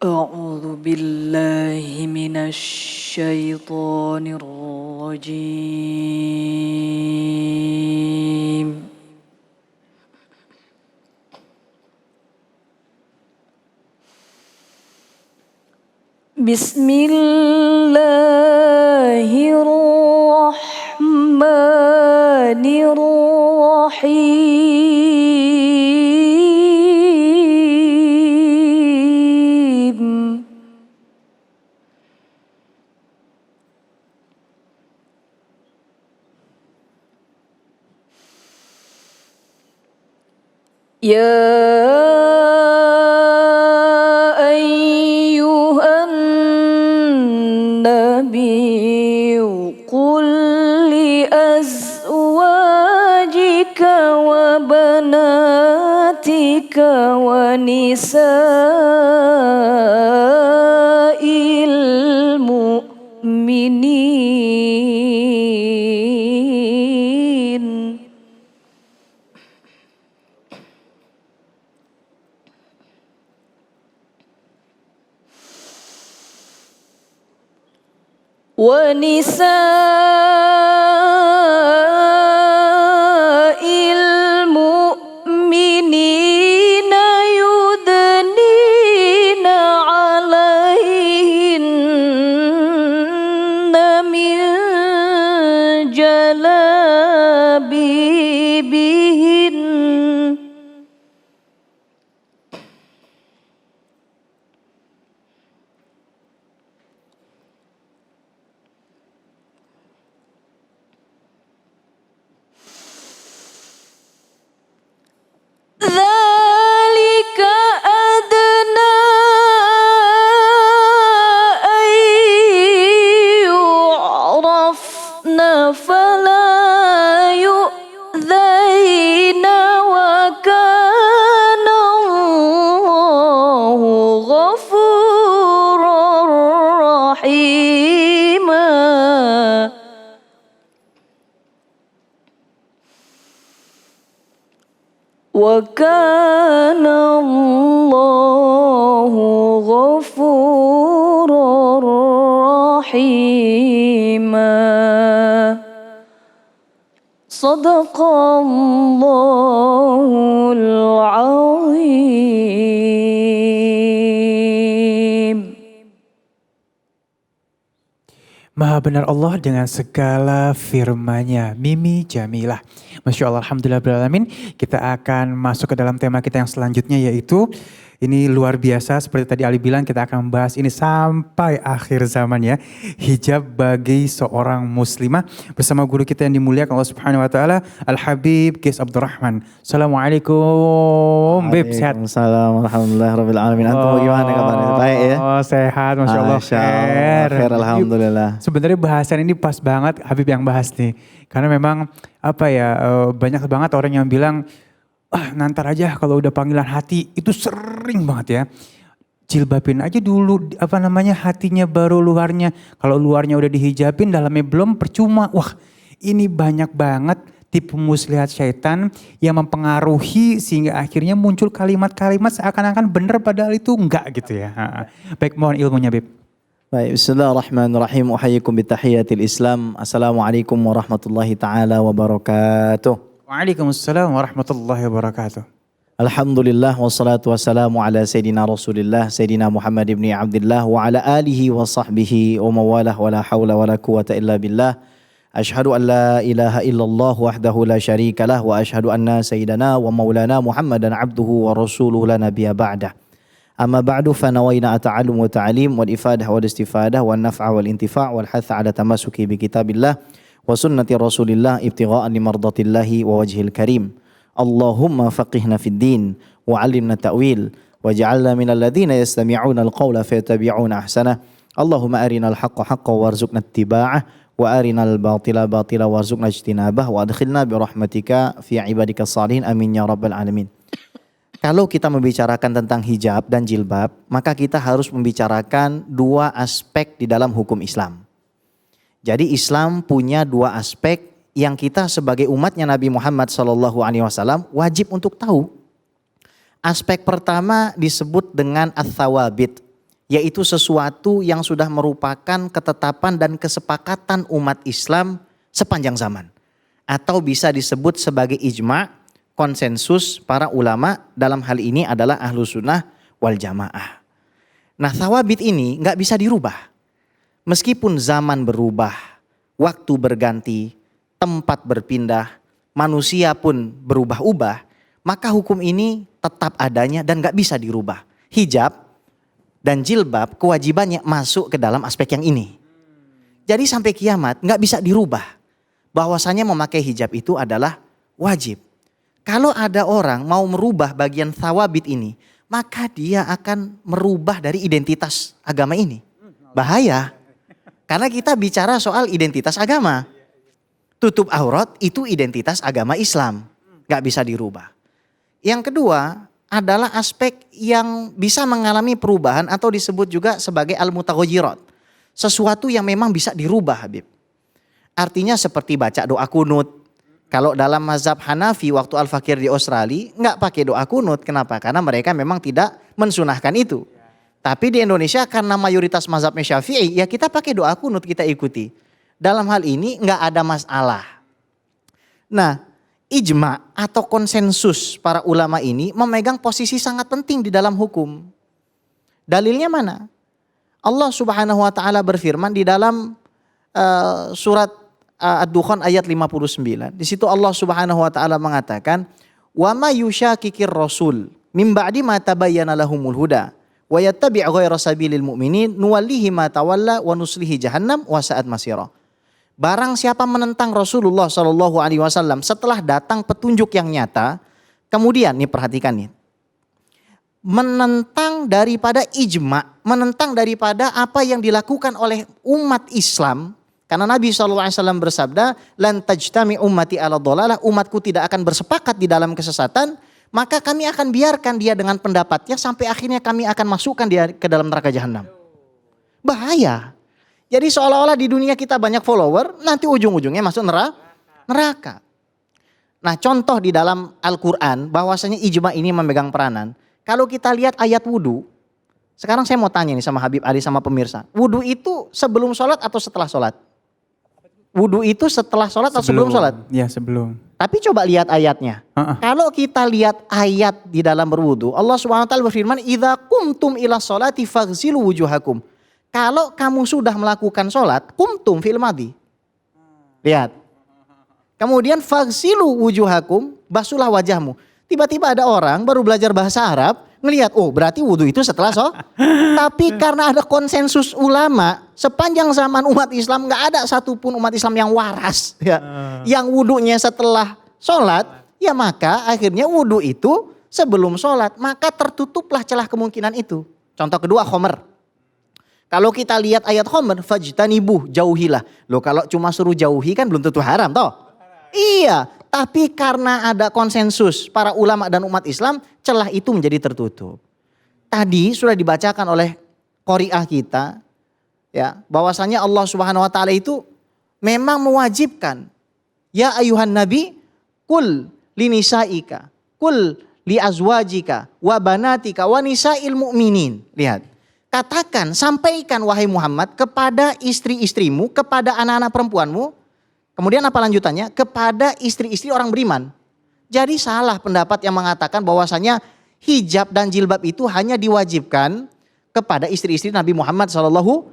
أعوذ بالله من الشيطان الرجيم بسم الله الرحمن الرحيم يا أيها النبي قل لأزواجك وبناتك ونساء المؤمنين يدنين عليهن من جلابيبهن ذلك أدنى أن يعرفن فلا يؤذين وكان الله غفورا رحيما وكان الله غفورا رحيما صدق الله العظيم. Maha benar Allah dengan segala firman-Nya. Mimi Jamilah. Masya Allah, alhamdulillahirrahmanirrahim. Kita akan masuk ke dalam tema kita yang selanjutnya, yaitu ini luar biasa. Seperti tadi Ali bilang, kita akan membahas ini sampai akhir zaman ya. Hijab bagi seorang muslimah. Bersama guru kita yang dimuliakan Allah Subhanahu Wa Taala, Al-Habib Qais Abdurrahman. Assalamualaikum, Bib. Sehat? Assalamualaikum warahmatullahi wabarakatuh. Antum bagaimana kabarnya? Baik ya? Oh, sehat, Masya Allah. Khair, alhamdulillah. Sebenarnya bahasan ini pas banget Habib yang bahas nih. Karena memang banyak banget orang yang bilang, nantar aja kalau udah panggilan hati. Itu sering banget ya. Jilbabin aja dulu hatinya baru luarnya. Kalau luarnya udah dihijabin, dalamnya belum, percuma. Wah, ini banyak banget tipu muslihat syaitan yang mempengaruhi sehingga akhirnya muncul kalimat-kalimat seakan-akan benar padahal itu enggak gitu ya. Baik, mohon ilmunya, Bib. Baik, bismillahirrahmanirrahim. Uhayyikum bitahiyyatil Islam. Assalamualaikum warahmatullahi taala wabarakatuh. Waalaikumsalam warahmatullahi wabarakatuh. Alhamdulillah wassalatu wassalamu ala sayyidina Rasulillah sayyidina Muhammad ibn Abdullah wa ala alihi wa sahbihi wa mawalah wa la hawla wa la quwata illa billah. Ashhadu an la ilaha illallah wahdahu la syarika lah wa ashhadu anna sayyidana wa maulana Muhammadan abduhu wa rasuluhu la nabiyya ba'dah. Amma ba'du fanawayna ata'allum wa ta'alim wal ifadah wal istifadah wal naf'a wal intifa' wal hatha ala tamasuki bi kitabillah wa sunnati rasulillah ibtigha'an limardatillahi wa wajhil karim. Allahumma faqihna fid din wa 'allimna ta'wil waj'alna minal ladzina yastami'una al-qawla fayattabi'una ahsanah. Allahumma arinal haqqa haqqan warzuqna ittiba'ah wa arinal batila batila warzuqna ijtinabah wa adkhilna bi rahmatika fi ibadikas salihin amin ya rabbal alamin. Kalau kita membicarakan tentang hijab dan jilbab, maka kita harus membicarakan dua aspek di dalam hukum Islam. Jadi Islam punya dua aspek yang kita sebagai umatnya Nabi Muhammad SAW wajib untuk tahu. Aspek pertama disebut dengan ats-tsawabit, yaitu sesuatu yang sudah merupakan ketetapan dan kesepakatan umat Islam sepanjang zaman. Atau bisa disebut sebagai ijma', konsensus para ulama, dalam hal ini adalah ahlu sunnah wal jamaah. Nah, thawabit ini nggak bisa dirubah. Meskipun zaman berubah, waktu berganti, tempat berpindah, manusia pun berubah-ubah, maka hukum ini tetap adanya dan nggak bisa dirubah. Hijab dan jilbab kewajibannya masuk ke dalam aspek yang ini. Jadi sampai kiamat nggak bisa dirubah. Bahwasanya memakai hijab itu adalah wajib. Kalau ada orang mau merubah bagian thawabit ini, maka dia akan merubah dari identitas agama ini. Bahaya. Karena kita bicara soal identitas agama. Tutup aurat itu identitas agama Islam. Gak bisa dirubah. Yang kedua adalah aspek yang bisa mengalami perubahan atau disebut juga sebagai al-mutaghayyirat. Sesuatu yang memang bisa dirubah, Habib. Artinya seperti baca doa kunut. Kalau dalam mazhab Hanafi waktu Al-Fakir di Australia nggak pakai doa kunut. Kenapa? Karena mereka memang tidak mensunahkan itu. Tapi di Indonesia karena mayoritas mazhabnya Syafi'i, ya kita pakai doa kunut, kita ikuti. Dalam hal ini nggak ada masalah. Nah, ijma atau konsensus para ulama ini memegang posisi sangat penting di dalam hukum. Dalilnya mana? Allah Subhanahu wa taala berfirman di dalam surat Ad-Dukhan ayat 59. Di situ Allah Subhanahu wa taala mengatakan, "Wa may yushakikir rasul mim ba'di ma tabayyana lahumul huda wa yattabi' ghayra sabilil mu'minin nuwallihi ma tawalla wa nuslihi jahannam wa sa'at masira." Barang siapa menentang Rasulullah sallallahu alaihi wasallam setelah datang petunjuk yang nyata, kemudian nih perhatikan nih. Menentang daripada ijma, menentang daripada apa yang dilakukan oleh umat Islam. Karena Nabi SAW bersabda, lan tajtami ummati ala dhalalah, umatku tidak akan bersepakat di dalam kesesatan, maka kami akan biarkan dia dengan pendapatnya sampai akhirnya kami akan masukkan dia ke dalam neraka jahanam. Bahaya. Jadi seolah-olah di dunia kita banyak follower, nanti ujung-ujungnya masuk neraka. Nah, contoh di dalam Al-Quran bahwasanya ijma ini memegang peranan. Kalau kita lihat ayat wudu, sekarang saya mau tanya nih sama Habib Ali sama pemirsa, wudu itu sebelum sholat atau setelah sholat? Wudu itu setelah sholat atau sebelum sholat? Ya, sebelum. Tapi coba lihat ayatnya. Kalau kita lihat ayat di dalam berwudu, Allah SWT berfirman, "Idza qumtum ila sholati faghsilu wujuhakum." Kalau kamu sudah melakukan sholat, qumtum fil madhi. Lihat. Kemudian faghsilu wujuhakum, basuhlah wajahmu. Tiba-tiba ada orang baru belajar bahasa Arab, ngelihat, oh berarti wudu itu setelah sholat. Tapi karena ada konsensus ulama, sepanjang zaman umat Islam gak ada satupun umat Islam yang waras. Ya. Yang wudunya setelah sholat, ya maka akhirnya wudu itu sebelum sholat. Maka tertutuplah celah kemungkinan itu. Contoh kedua, khomer. Kalau kita lihat ayat khomer, fajtanibuh, jauhilah. Loh kalau cuma suruh jauhi kan belum tentu haram toh. Iya. Tapi karena ada konsensus para ulama dan umat Islam, celah itu menjadi tertutup. Tadi sudah dibacakan oleh qari'ah kita, ya, bahwasanya Allah Subhanahu wa taala itu memang mewajibkan, ya ayuhan nabi, kul linisaika, kul li azwajika wa banatika wa nisa'il mu'minin. Lihat. Katakan, sampaikan wahai Muhammad kepada istri-istrimu, kepada anak-anak perempuanmu. Kemudian apa lanjutannya? Kepada istri-istri orang beriman. Jadi salah pendapat yang mengatakan bahwasanya hijab dan jilbab itu hanya diwajibkan kepada istri-istri Nabi Muhammad SAW.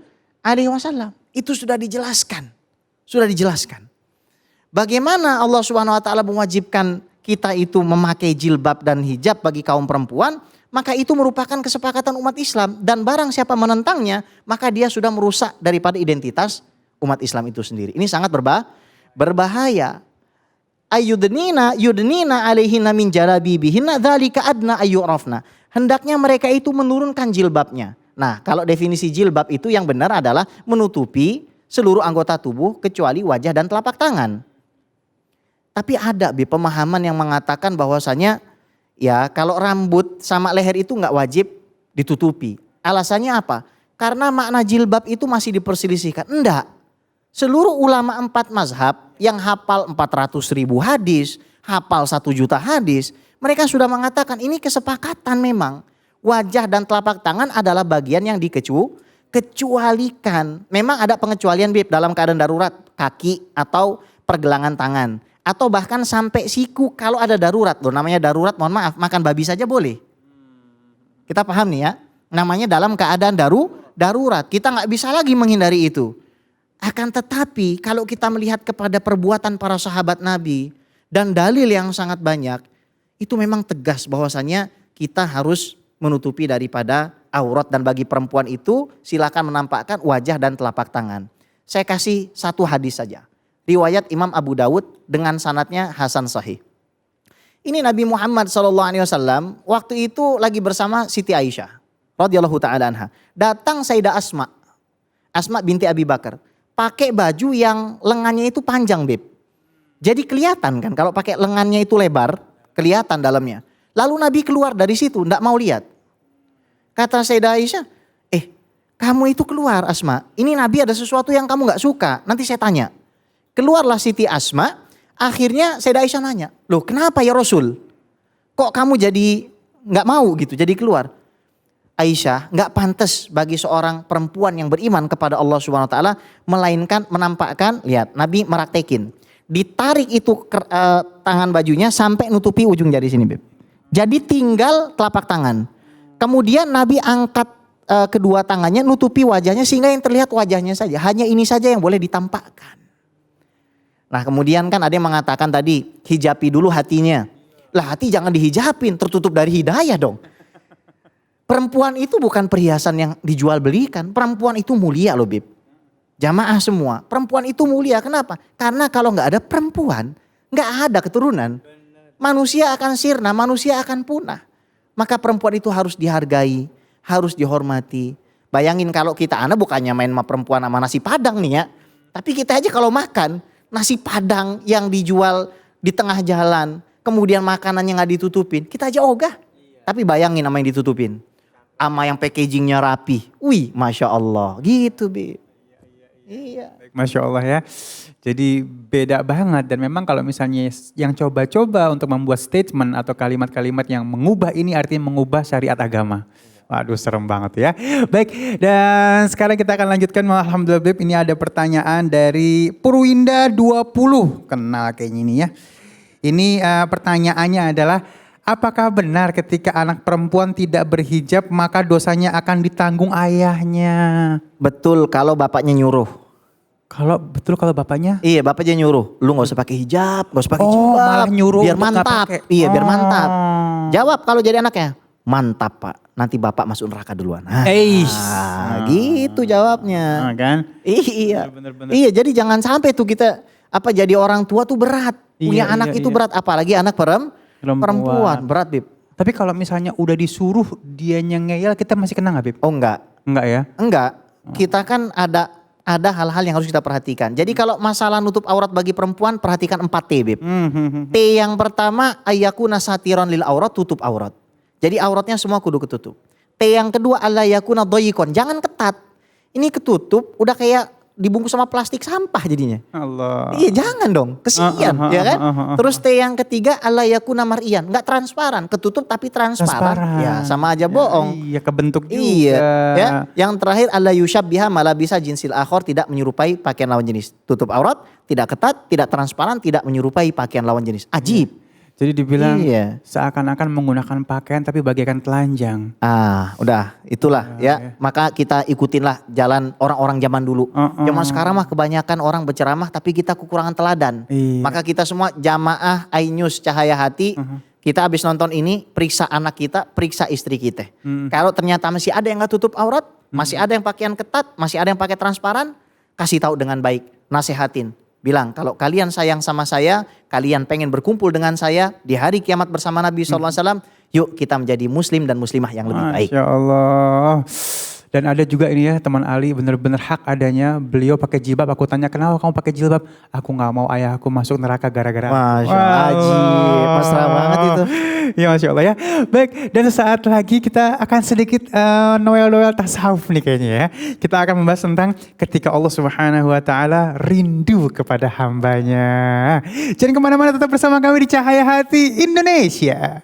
Itu sudah dijelaskan. Sudah dijelaskan. Bagaimana Allah Subhanahu wa taala mewajibkan kita itu memakai jilbab dan hijab bagi kaum perempuan, maka itu merupakan kesepakatan umat Islam. Dan barang siapa menentangnya, maka dia sudah merusak daripada identitas umat Islam itu sendiri. Ini sangat berbahaya. Yudnina alaihinna min jalabibihinna dzalika adna ayyurafna. Hendaknya mereka itu menurunkan jilbabnya. Nah, kalau definisi jilbab itu yang benar adalah menutupi seluruh anggota tubuh kecuali wajah dan telapak tangan. Tapi ada pemahaman yang mengatakan bahwasanya ya kalau rambut sama leher itu nggak wajib ditutupi. Alasannya apa? Karena makna jilbab itu masih diperselisihkan. Enggak. Seluruh ulama 4 mazhab yang hafal 400.000 hadis, hafal 1 juta hadis, mereka sudah mengatakan ini kesepakatan memang. Wajah dan telapak tangan adalah bagian yang dikecualikan. Memang ada pengecualian Bib dalam keadaan darurat, kaki atau pergelangan tangan. Atau bahkan sampai siku kalau ada darurat. Loh, namanya darurat, mohon maaf, makan babi saja boleh. Kita paham nih ya, namanya dalam keadaan darurat. Kita nggak bisa lagi menghindari itu. Akan tetapi kalau kita melihat kepada perbuatan para sahabat Nabi dan dalil yang sangat banyak, itu memang tegas bahwasannya kita harus menutupi daripada aurat, dan bagi perempuan itu silakan menampakkan wajah dan telapak tangan. Saya kasih satu hadis saja. Riwayat Imam Abu Dawud dengan sanadnya hasan sahih. Ini Nabi Muhammad SAW waktu itu lagi bersama Siti Aisyah radhiyallahu taala anha. Datang Sayyidah Asma binti Abi Bakar, pakai baju yang lengannya itu panjang, Beb. Jadi kelihatan kan kalau pakai lengannya itu lebar, kelihatan dalamnya. Lalu Nabi keluar dari situ, enggak mau lihat. Kata Sayyidah Aisyah, kamu itu keluar Asma, ini Nabi ada sesuatu yang kamu gak suka, nanti saya tanya. Keluarlah Siti Asma, akhirnya Sayyidah Aisyah nanya, loh kenapa ya Rasul? Kok kamu jadi gak mau gitu, jadi keluar? Aisyah, gak pantas bagi seorang perempuan yang beriman kepada Allah Subhanahu Wa Taala melainkan menampakkan, lihat Nabi meraktekin. Ditarik itu tangan bajunya sampai nutupi ujung jari sini, Beb. Jadi tinggal telapak tangan. Kemudian Nabi angkat kedua tangannya nutupi wajahnya sehingga yang terlihat wajahnya saja. Hanya ini saja yang boleh ditampakkan. Nah kemudian kan ada yang mengatakan tadi hijabi dulu hatinya. Lah hati jangan dihijabin, tertutup dari hidayah dong. Perempuan itu bukan perhiasan yang dijual belikan. Perempuan itu mulia loh, Bib. Jamaah semua, perempuan itu mulia. Kenapa? Karena kalau gak ada perempuan, gak ada keturunan. Manusia akan sirna, manusia akan punah. Maka perempuan itu harus dihargai, harus dihormati. Bayangin kalau kita anak bukannya main sama perempuan sama nasi padang nih ya. Tapi kita aja kalau makan nasi padang yang dijual di tengah jalan, kemudian makanannya gak ditutupin, kita aja ogah. Tapi bayangin sama yang ditutupin. Sama yang packagingnya rapi. Wih, Masya Allah. Gitu, Bi. Iya. Masya Allah ya. Jadi beda banget, dan memang kalau misalnya yang coba-coba untuk membuat statement atau kalimat-kalimat yang mengubah ini artinya mengubah syariat agama. Waduh serem banget ya. Baik, dan sekarang kita akan lanjutkan. Alhamdulillah Beb, ini ada pertanyaan dari Purwinda 20. Kenal kayaknya ini ya. Ini pertanyaannya adalah, apakah benar ketika anak perempuan tidak berhijab maka dosanya akan ditanggung ayahnya? Betul kalau bapaknya nyuruh. Kalau bapaknya? Iya, bapaknya nyuruh. Lu gak usah pakai hijab, gak usah pakai jilbab. Malah nyuruh biar mantap. Iya, biar mantap. Jawab kalau jadi anaknya. Mantap Pak, nanti bapak masuk neraka duluan. Gitu jawabnya. Kan? Iya. Bener. Iya, jadi jangan sampai tuh kita jadi orang tua tuh berat. Punya anak itu berat, apalagi anak perempuan. Berat, Bib. Tapi kalau misalnya udah disuruh dia ngeyel, kita masih kena gak, Bib? Oh enggak. Enggak ya? Enggak. Kita kan ada hal-hal yang harus kita perhatikan. Jadi kalau masalah nutup aurat bagi perempuan, perhatikan 4T, Bib. T yang pertama, ayyakuna satiran lil aurat, tutup aurat. Jadi auratnya semua kudu ketutup. T yang kedua, alla yakuna doyikon, jangan ketat. Ini ketutup, udah kayak dibungkus sama plastik sampah jadinya. Allah. Iya jangan dong, kesian ya kan. Terus T yang ketiga, alla yakuna mar'iyan, nggak transparan, ketutup tapi transparan. Ya sama aja bohong. Iya, kebentuk juga. Iya. Ya. Yang terakhir, alla yusyabbiha malabisa jinsil akhor, tidak menyerupai pakaian lawan jenis. Tutup aurat, tidak ketat, tidak transparan, tidak menyerupai pakaian lawan jenis. Ajib. Jadi dibilang seakan-akan menggunakan pakaian tapi bagaikan telanjang. Udah itulah ya. Maka kita ikutinlah jalan orang-orang zaman dulu. Zaman sekarang mah kebanyakan orang berceramah tapi kita kekurangan teladan. Maka kita semua jamaah Ainus Cahaya Hati, kita habis nonton ini periksa anak kita, periksa istri kita. Kalau ternyata masih ada yang gak tutup aurat, masih ada yang pakaian ketat, masih ada yang pakai transparan, kasih tahu dengan baik, nasehatin. Bilang kalau kalian sayang sama saya, kalian pengen berkumpul dengan saya di hari kiamat bersama Nabi SAW, yuk kita menjadi muslim dan muslimah yang lebih baik. Masya Allah. Dan ada juga ini ya teman Ali, benar-benar hak adanya, beliau pakai jilbab, aku tanya kenapa kamu pakai jilbab? Aku gak mau ayahku masuk neraka gara-gara. Masya Allah, mesra banget itu. Ya Masya Allah ya. Baik, dan sesaat lagi kita akan sedikit noel-noel tasawuf nih kayaknya ya. Kita akan membahas tentang ketika Allah Subhanahu Wa Taala rindu kepada hambanya. Jangan kemana-mana, tetap bersama kami di Cahaya Hati Indonesia.